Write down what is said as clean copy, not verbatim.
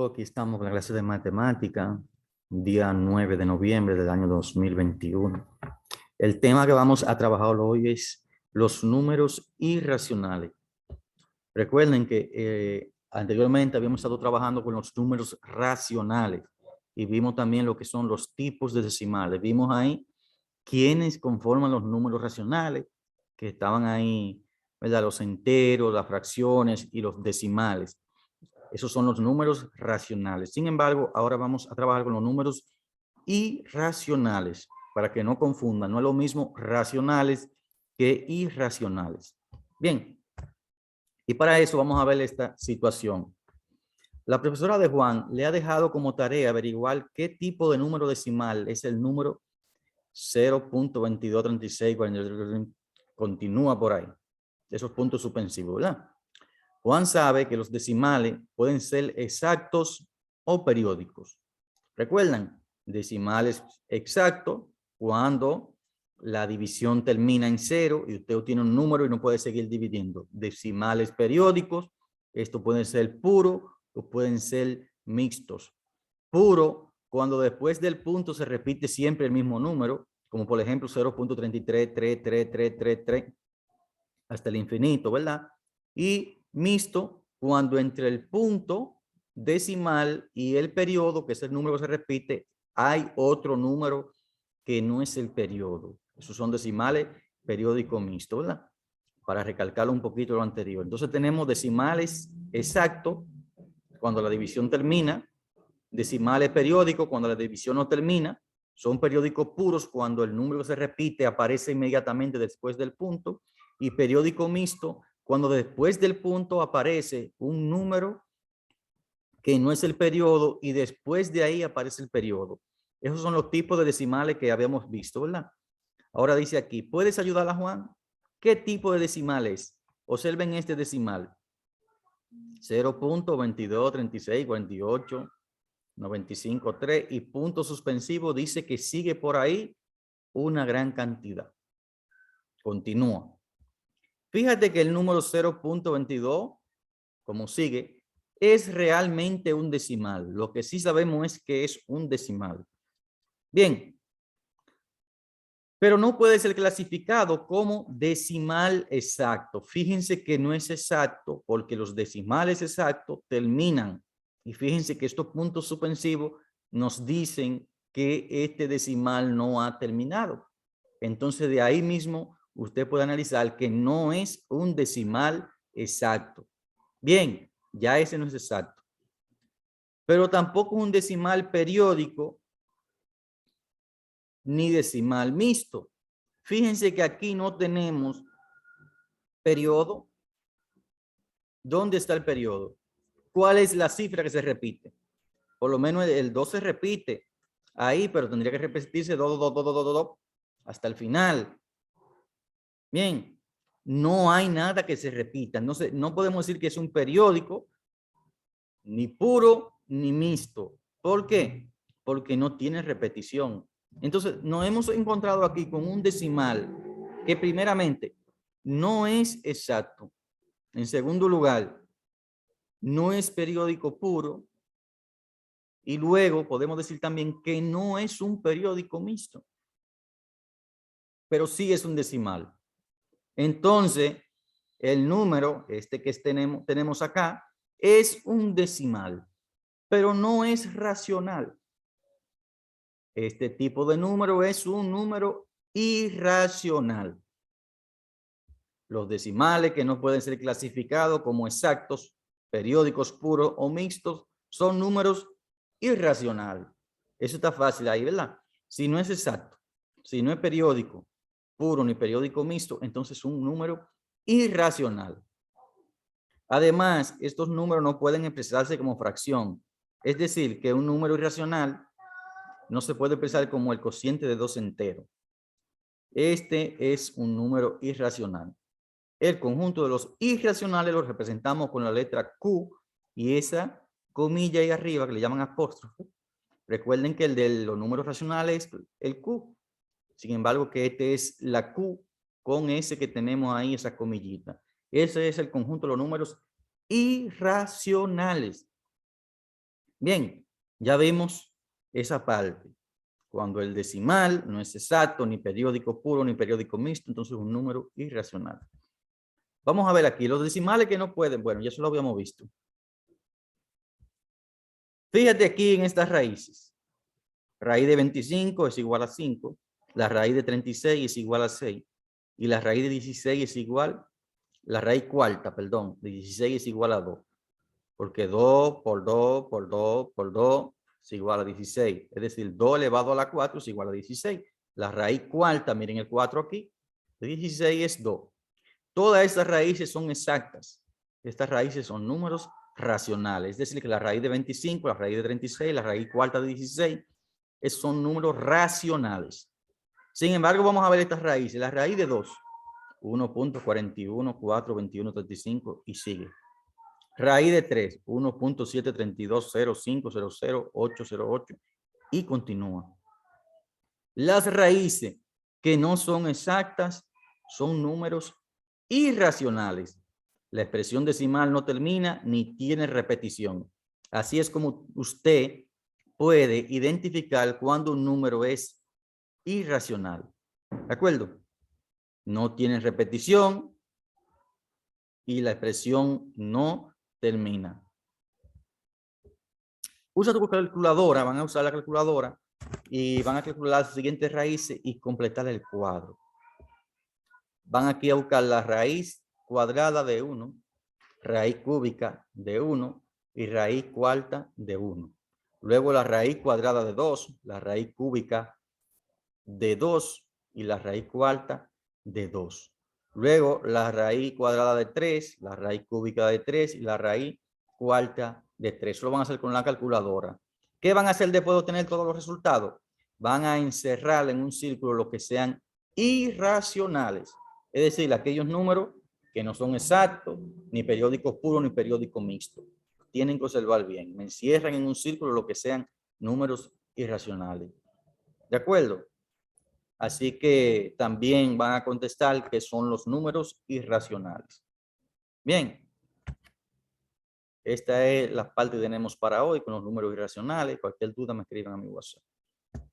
Saludos, aquí estamos con la clase de matemática, día 9 de noviembre del año 2021. El tema que vamos a trabajar hoy es los números irracionales. Recuerden que anteriormente habíamos estado trabajando con los números racionales y vimos también lo que son los tipos de decimales. Vimos ahí quiénes conforman los números racionales, que estaban ahí, ¿verdad? Los enteros, las fracciones y los decimales. Esos son los números racionales. Sin embargo, ahora vamos a trabajar con los números irracionales, para que no confundan. No es lo mismo racionales que irracionales. Bien, y para eso vamos a ver esta situación. La profesora de Juan le ha dejado como tarea averiguar qué tipo de número decimal es el número 0.2236. Continúa por ahí. Esos puntos suspensivos, ¿verdad? Juan sabe que los decimales pueden ser exactos o periódicos. ¿Recuerdan? Decimales exactos cuando la división termina en 0 y usted tiene un número y no puede seguir dividiendo. Decimales periódicos, esto pueden ser puros o pueden ser mixtos. Puro, cuando después del punto se repite siempre el mismo número, como por ejemplo 0.333333 hasta el infinito, ¿verdad? Y mixto, cuando entre el punto decimal y el periodo, que es el número que se repite, hay otro número que no es el periodo. Esos son decimales periódico mixto, ¿verdad? Para recalcarlo un poquito lo anterior. Entonces tenemos decimales exactos cuando la división termina, decimales periódicos cuando la división no termina, son periódicos puros cuando el número que se repite aparece inmediatamente después del punto, y periódico mixto cuando después del punto aparece un número que no es el periodo y después de ahí aparece el periodo. Esos son los tipos de decimales que habíamos visto, ¿verdad? Ahora dice aquí, ¿puedes ayudar a Juan? ¿Qué tipo de decimal es? Observen este decimal. 0.223648 95.3 y punto suspensivo dice que sigue por ahí una gran cantidad. Continúa. Fíjate que el número 0.22, como sigue, es realmente un decimal. Lo que sí sabemos es que es un decimal. Bien, pero no puede ser clasificado como decimal exacto. Fíjense que no es exacto porque los decimales exactos terminan. Y fíjense que estos puntos suspensivos nos dicen que este decimal no ha terminado. Entonces de ahí mismo usted puede analizar que no es un decimal exacto. Bien, ya ese no es exacto. Pero tampoco es un decimal periódico ni decimal mixto. Fíjense que aquí no tenemos periodo. ¿Dónde está el periodo? ¿Cuál es la cifra que se repite? Por lo menos el 2 se repite ahí, pero tendría que repetirse 2, 2, 2, 2, 2, 2, hasta el final. Bien, no hay nada que se repita. Entonces, no podemos decir que es un periódico, ni puro, ni mixto. ¿Por qué? Porque no tiene repetición. Entonces, nos hemos encontrado aquí con un decimal que primeramente no es exacto. En segundo lugar, no es periódico puro. Y luego podemos decir también que no es un periódico mixto, pero sí es un decimal. Entonces, el número, este que tenemos acá, es un decimal, pero no es racional. Este tipo de número es un número irracional. Los decimales que no pueden ser clasificados como exactos, periódicos puros o mixtos, son números irracionales. Eso está fácil ahí, ¿verdad? Si no es exacto, si no es periódico puro ni periódico mixto, entonces es un número irracional. Además, estos números no pueden expresarse como fracción. Es decir, que un número irracional no se puede expresar como el cociente de dos enteros. Este es un número irracional. El conjunto de los irracionales los representamos con la letra Q y esa comilla ahí arriba que le llaman apóstrofe. Recuerden que el de los números racionales es el Q. Sin embargo, que este es la Q con ese que tenemos ahí, esa comillita. Ese es el conjunto de los números irracionales. Bien, ya vimos esa parte. Cuando el decimal no es exacto, ni periódico puro, ni periódico mixto, entonces es un número irracional. Vamos a ver aquí, los decimales que no pueden, bueno, ya eso lo habíamos visto. Fíjate aquí en estas raíces. Raíz de 25 es igual a 5, la raíz de 36 es igual a 6, y la raíz de 16 es igual, la raíz cuarta, perdón, de 16 es igual a 2, porque 2 por 2 por 2 por 2 es igual a 16, es decir, 2 elevado a la 4 es igual a 16. La raíz cuarta, miren el 4 aquí, de 16 es 2. Todas estas raíces son exactas. Estas raíces son números racionales, es decir, que la raíz de 25, la raíz de 36, la raíz cuarta de 16, son números racionales. Sin embargo, vamos a ver estas raíces. La raíz de 2, 1.41, 4, 21, 35 y sigue. Raíz de 3, 1.732, 0, 5, 0, 0, 8, 0, 8 y continúa. Las raíces que no son exactas son números irracionales. La expresión decimal no termina ni tiene repetición. Así es como usted puede identificar cuando un número es irracional. ¿De acuerdo? No tiene repetición y la expresión no termina. Usa tu calculadora, van a usar la calculadora y van a calcular las siguientes raíces y completar el cuadro. Van aquí a buscar la raíz cuadrada de 1, raíz cúbica de 1 y raíz cuarta de 1. Luego la raíz cuadrada de 2, la raíz cúbica de 2 y la raíz cuarta de 2. Luego la raíz cuadrada de 3, la raíz cúbica de 3 y la raíz cuarta de 3. Eso lo van a hacer con la calculadora. ¿Qué van a hacer después de obtener todos los resultados? Van a encerrar en un círculo lo que sean irracionales. Es decir, aquellos números que no son exactos, ni periódicos puros, ni periódicos mixtos. Tienen que observar bien. Me encierran en un círculo lo que sean números irracionales. ¿De acuerdo? Así que también van a contestar que son los números irracionales. Bien. Esta es la parte que tenemos para hoy con los números irracionales. Cualquier duda me escriban a mi WhatsApp.